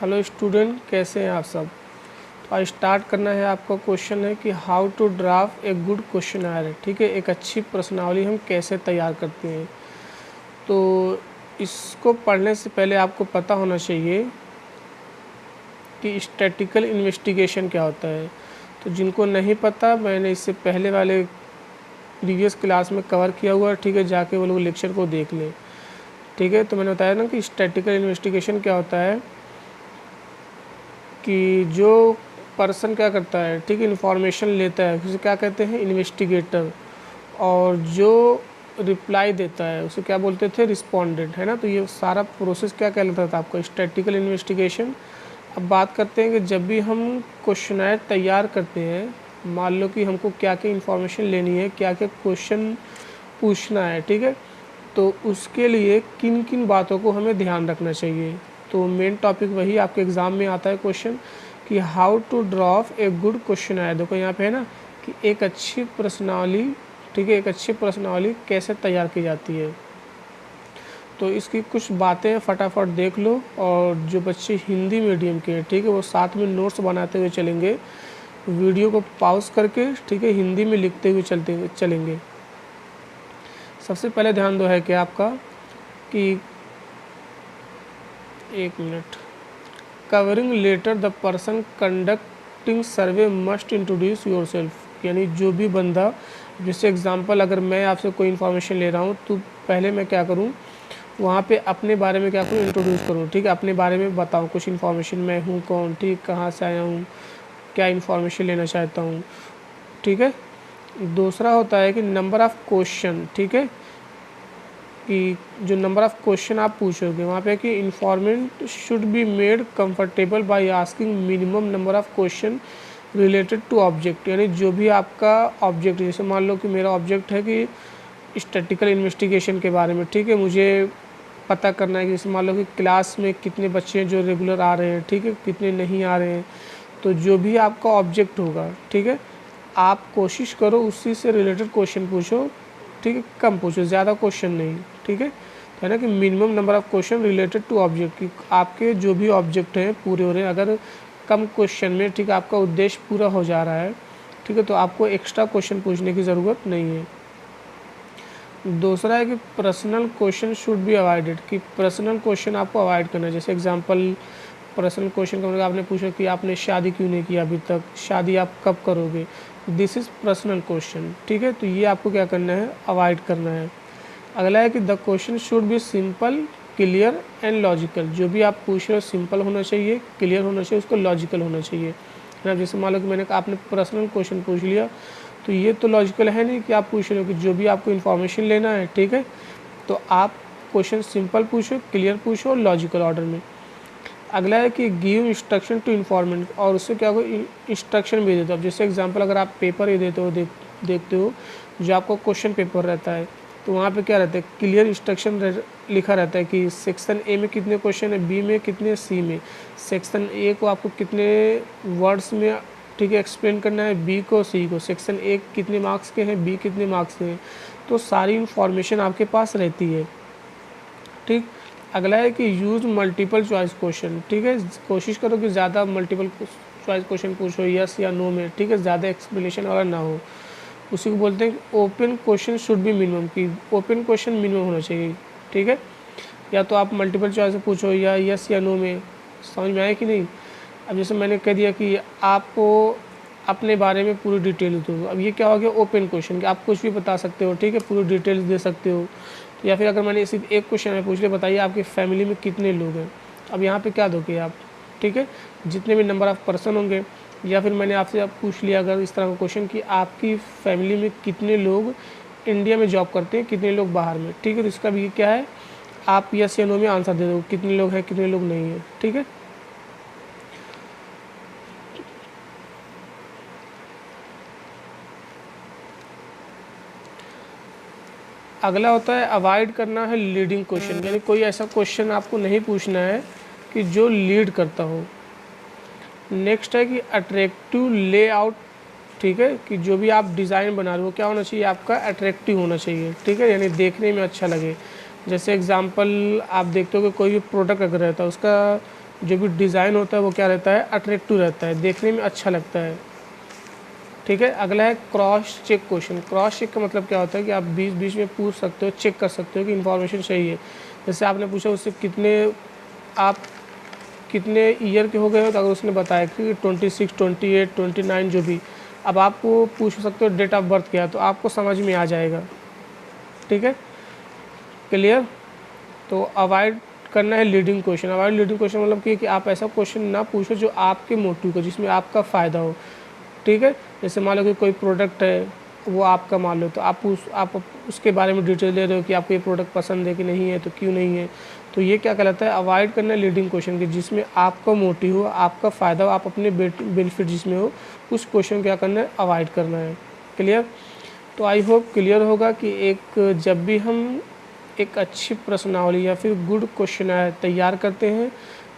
Hello student, कैसे हैं आप सब। तो आज स्टार्ट करना है। आपका क्वेश्चन है कि how to draft a good questionnaire. ठीक है, एक अच्छी प्रश्नावली हम कैसे तैयार करते हैं। तो इसको पढ़ने से पहले आपको पता होना चाहिए कि स्टैटिकल इन्वेस्टिगेशन क्या होता है। तो जिनको नहीं पता, मैंने इससे पहले वाले प्रीवियस क्लास में कवर किया हुआ है। ठीक है, जाके वो लोग लेक्चर को देख लें। ठीक है, तो मैंने बताया ना कि स्टैटिकल इन्वेस्टिगेशन क्या होता है कि जो पर्सन क्या करता है, ठीक है, इन्फॉर्मेशन लेता है, उसे क्या कहते हैं, इन्वेस्टिगेटर। और जो रिप्लाई देता है उसे क्या बोलते थे, रिस्पोंडेंट, है ना। तो ये सारा प्रोसेस क्या कहलाता था आपका, स्टैटिकल इन्वेस्टिगेशन। अब बात करते हैं कि जब भी हम क्वेश्चनर तैयार करते हैं, मान लो कि हमको क्या क्या इन्फॉर्मेशन लेनी है, क्या क्या क्वेश्चन पूछना है, ठीक है, तो उसके लिए किन किन बातों को हमें ध्यान रखना चाहिए। तो मेन टॉपिक वही आपके एग्ज़ाम में आता है क्वेश्चन कि how to draft a good question है। देखो यहाँ पे है ना कि एक अच्छी प्रश्नावली, ठीक है, एक अच्छी प्रश्नावली कैसे तैयार की जाती है। तो इसकी कुछ बातें फटाफट देख लो। और जो बच्चे हिंदी मीडियम के हैं, ठीक है, वो साथ में नोट्स बनाते हुए चलेंगे, वीडियो को पॉज करके, ठीक है, हिंदी में लिखते हुए चलेंगे। सबसे पहले ध्यान दो है कि आपका कि एक minute, covering letter the person conducting survey must introduce yourself. यानी जो भी बंदा, जैसे एग्जांपल अगर मैं आपसे कोई इन्फॉर्मेशन ले रहा हूँ तो पहले मैं क्या करूँ, वहाँ पे अपने बारे में क्या करूँ, इंट्रोड्यूस करूँ। ठीक है, अपने बारे में बताऊँ कुछ इन्फॉर्मेशन, मैं हूँ कौन, ठीक, कहाँ से आया हूँ, क्या इन्फॉर्मेशन लेना चाहता हूँ। ठीक है, दूसरा होता है कि नंबर ऑफ़ क्वेश्चन, ठीक है, कि जो नंबर ऑफ़ क्वेश्चन आप पूछोगे वहाँ पे कि informant should be made comfortable by asking minimum number of question related to object. यानी जो भी आपका ऑब्जेक्ट, जैसे मान लो कि मेरा ऑब्जेक्ट है कि स्टैटिकल इन्वेस्टिगेशन के बारे में, ठीक है, मुझे पता करना है कि जैसे मान लो कि क्लास में कितने बच्चे हैं जो रेगुलर आ रहे हैं, ठीक है, कितने नहीं आ रहे हैं। तो जो भी आपका ऑब्जेक्ट होगा, ठीक है, आप कोशिश करो उसी से रिलेटेड क्वेश्चन पूछो, ठीक है, कम पूछो, ज़्यादा क्वेश्चन नहीं। ठीक है, तो है ना कि minimum number of question related to object, कि आपके जो भी ऑब्जेक्ट हैं पूरे हो रहे हैं। अगर कम क्वेश्चन में, ठीक है, आपका उद्देश्य पूरा हो जा रहा है, ठीक है, तो आपको एक्स्ट्रा क्वेश्चन पूछने की ज़रूरत नहीं है। दूसरा है कि personal question should be avoided, कि पर्सनल क्वेश्चन आपको अवॉइड करना है। जैसे एग्जांपल, पर्सनल क्वेश्चन का मतलब आपने पूछा कि आपने शादी क्यों नहीं की अभी तक, शादी आप कब करोगे, दिस इज़ पर्सनल क्वेश्चन। ठीक है, तो ये आपको क्या करना है, अवॉइड करना है। अगला है कि the question should be simple, clear and logical. जो भी आप पूछ रहे हो सिंपल होना चाहिए, क्लियर होना चाहिए, उसको लॉजिकल होना चाहिए ना। जैसे मान लो कि मैंने आपने पर्सनल क्वेश्चन पूछ लिया, तो ये तो लॉजिकल है नहीं कि आप पूछ रहे हो कि जो भी आपको इन्फॉर्मेशन लेना है, ठीक है, तो आप क्वेश्चन सिंपल पूछो, क्लियर पूछो और लॉजिकल ऑर्डर में। अगला है कि गिव इंस्ट्रक्शन टू इन्फॉर्मेंट, और उससे क्या होगा, इंस्ट्रक्शन भी देते हो। अब जैसे एग्जांपल अगर आप पेपर ही देते हो, देखते हो जो आपका क्वेश्चन पेपर रहता है, तो वहाँ पे क्या रहता है, क्लियर इंस्ट्रक्शन लिखा रहता है कि सेक्शन ए में कितने क्वेश्चन है, बी में कितने, सी में। सेक्शन ए को आपको कितने वर्ड्स में, ठीक है, एक्सप्लेन करना है, बी को, सी को। सेक्शन ए कितने मार्क्स के हैं, बी कितने मार्क्स के हैं। तो सारी इन्फॉर्मेशन आपके पास रहती है। ठीक, अगला है कि यूज़ मल्टीपल चॉइस क्वेश्चन। ठीक है, कोशिश करो कि ज़्यादा मल्टीपल चॉइस क्वेश्चन पूछो, यस या नो में, ठीक है, ज़्यादा एक्सप्लेनेशन वाला ना हो। उसी को बोलते हैं कि open question should be minimum, की ओपन क्वेश्चन मिनिमम होना चाहिए। ठीक है, या तो आप मल्टीपल चॉइस पूछो या यस या नो में। समझ में आया कि नहीं। अब जैसे मैंने कह दिया कि आपको अपने बारे में पूरी डिटेल दो, अब ये क्या हो गया, ओपन क्वेश्चन, कि आप कुछ भी बता सकते हो, ठीक है, पूरी डिटेल्स दे सकते हो। या फिर अगर मैंने सिर्फ एक क्वेश्चन में पूछ लिया, बताइए आपकी फैमिली में कितने लोग हैं। अब यहाँ पे क्या दोगे आप, ठीक है, जितने भी नंबर ऑफ़ पर्सन होंगे। या फिर मैंने आपसे अब पूछ लिया अगर इस तरह का क्वेश्चन कि आपकी फैमिली में कितने लोग इंडिया में जॉब करते हैं, कितने लोग बाहर में, ठीक है, तो इसका भी क्या है, आप यस या नो में आंसर दे दो, कितने लोग हैं, कितने लोग नहीं हैं। ठीक है, अगला होता है अवॉइड करना है लीडिंग क्वेश्चन, यानी कोई ऐसा क्वेश्चन आपको नहीं पूछना है कि जो लीड करता हो। नेक्स्ट है कि अट्रैक्टिव लेआउट, ठीक है, कि जो भी आप डिज़ाइन बना रहे हो क्या होना चाहिए, आपका अट्रैक्टिव होना चाहिए। ठीक है, यानी देखने में अच्छा लगे। जैसे एग्जांपल आप देखते हो कि कोई भी प्रोडक्ट अगर रहता है, उसका जो भी डिज़ाइन होता है वो क्या रहता है, अट्रैक्टिव रहता है, देखने में अच्छा लगता है। ठीक है, अगला है cross check question. Cross check का मतलब क्या होता है कि आप बीच बीच में पूछ सकते हो, चेक कर सकते हो कि इन्फॉर्मेशन सही है। जैसे आपने पूछा उससे आप कितने ईयर के हो गए हो, तो अगर उसने बताया कि 26, 28, 29 जो भी, अब आपको पूछ सकते हो डेट ऑफ बर्थ क्या है, तो आपको समझ में आ जाएगा। ठीक है, क्लियर। तो अवॉइड करना है leading question. Avoid leading question मतलब कि आप ऐसा क्वेश्चन ना पूछो जो आपके मोटिव को, जिसमें आपका फ़ायदा हो। ठीक है, जैसे मान लो कि कोई प्रोडक्ट है वो आपका मान लो, तो आप उसके बारे में डिटेल दे रहे हो कि आपको ये प्रोडक्ट पसंद है कि नहीं है, तो क्यों नहीं है, तो ये क्या कहलाता है, अवॉइड करना है लीडिंग क्वेश्चन की, जिसमें आपका मोटिव हो, आपका फ़ायदा हो, आप अपने बेनिफिट जिसमें हो, उस क्वेश्चन क्या करना है, अवॉइड करना है। क्लियर। तो आई होप क्लियर होगा कि जब भी हम एक अच्छी प्रश्नावली या फिर गुड क्वेश्चन तैयार करते हैं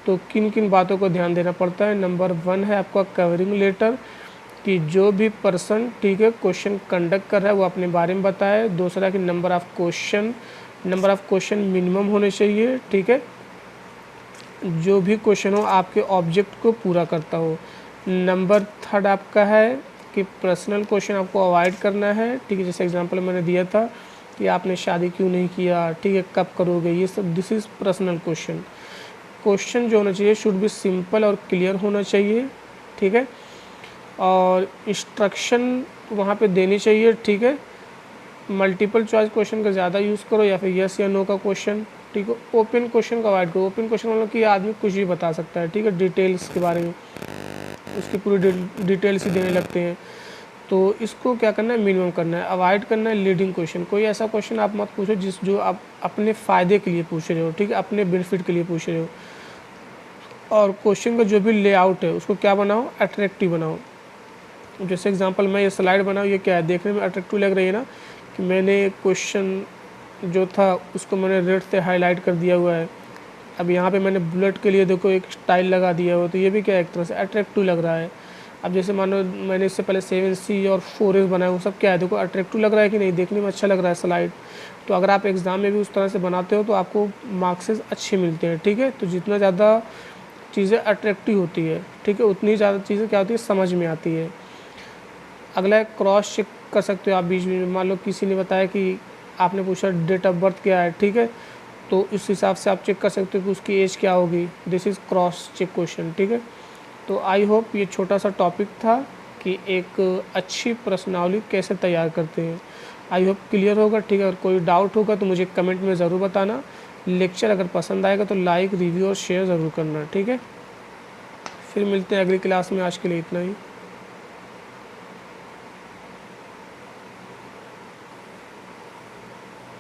तो किन किन बातों को ध्यान देना पड़ता है। नंबर 1 है आपका कवरिंग लेटर, कि जो भी पर्सन ठीक है क्वेश्चन कंडक्ट कर रहा है वो अपने बारे में बताए। दूसरा कि नंबर ऑफ़ क्वेश्चन मिनिमम होने चाहिए। ठीक है, जो भी क्वेश्चन हो आपके ऑब्जेक्ट को पूरा करता हो। नंबर 3 आपका है कि पर्सनल क्वेश्चन आपको अवॉइड करना है। ठीक है, जैसे एग्जांपल मैंने दिया था कि आपने शादी क्यों नहीं किया, ठीक है, कब करोगे, ये सब this is personal question. Question जो होना चाहिए शुड बी सिंपल और क्लियर होना चाहिए। ठीक है, और इंस्ट्रक्शन वहाँ पे देनी चाहिए। ठीक है, मल्टीपल चॉइस क्वेश्चन का ज़्यादा यूज़ करो या फिर यस या नो का क्वेश्चन। ठीक है, ओपन क्वेश्चन का अवॉइड करो। ओपन क्वेश्चन मतलब कि आदमी कुछ भी बता सकता है। ठीक है, डिटेल्स के बारे में उसकी पूरी डिटेल्स ही देने लगते हैं, तो इसको क्या करना है, मिनिमम करना है। अवॉइड करना है लीडिंग क्वेश्चन। कोई ऐसा क्वेश्चन आप मत पूछो जो आप अपने फ़ायदे के लिए पूछ रहे हो। ठीक है, अपने बेनिफिट के लिए पूछ रहे हो। और क्वेश्चन का जो भी लेआउट है उसको क्या बनाओ, अट्रैक्टिव बनाओ। जैसे एग्जांपल मैं ये स्लाइड बनाऊँ, ये क्या है, देखने में अट्रैक्टिव लग रही है ना, कि मैंने क्वेश्चन जो था उसको मैंने रेड से हाईलाइट कर दिया हुआ है। अब यहाँ पे मैंने बुलेट के लिए देखो एक स्टाइल लगा दिया हुआ, तो ये भी क्या एक तरह से अट्रैक्टिव लग रहा है। अब जैसे मानो मैंने इससे पहले 7C और 4S बनाया, वो सब क्या है, देखो अट्रैक्टिव लग रहा है कि नहीं, देखने में अच्छा लग रहा है स्लाइड। तो अगर आप एग्ज़ाम में भी उस तरह से बनाते हो तो आपको मार्क्सेस अच्छे मिलते हैं। ठीक है, तो जितना ज़्यादा चीज़ें अट्रैक्टिव होती है, ठीक है, उतनी ज़्यादा चीज़ें क्या होती है, समझ में आती है। अगला है क्रॉस चेक कर सकते हो आप बीच में। मान लो किसी ने बताया कि आपने पूछा डेट ऑफ बर्थ क्या है, ठीक है, तो उस हिसाब से आप चेक कर सकते हो कि उसकी एज क्या होगी। This is cross check question. ठीक है, तो आई होप ये छोटा सा टॉपिक था कि एक अच्छी प्रश्नावली कैसे तैयार करते हैं। आई होप क्लियर होगा। ठीक है, अगर कोई डाउट होगा तो मुझे कमेंट में ज़रूर बताना। लेक्चर अगर पसंद आएगा तो लाइक, रिव्यू और शेयर ज़रूर करना। ठीक है, फिर मिलते हैं अगली क्लास में। आज के लिए इतना ही।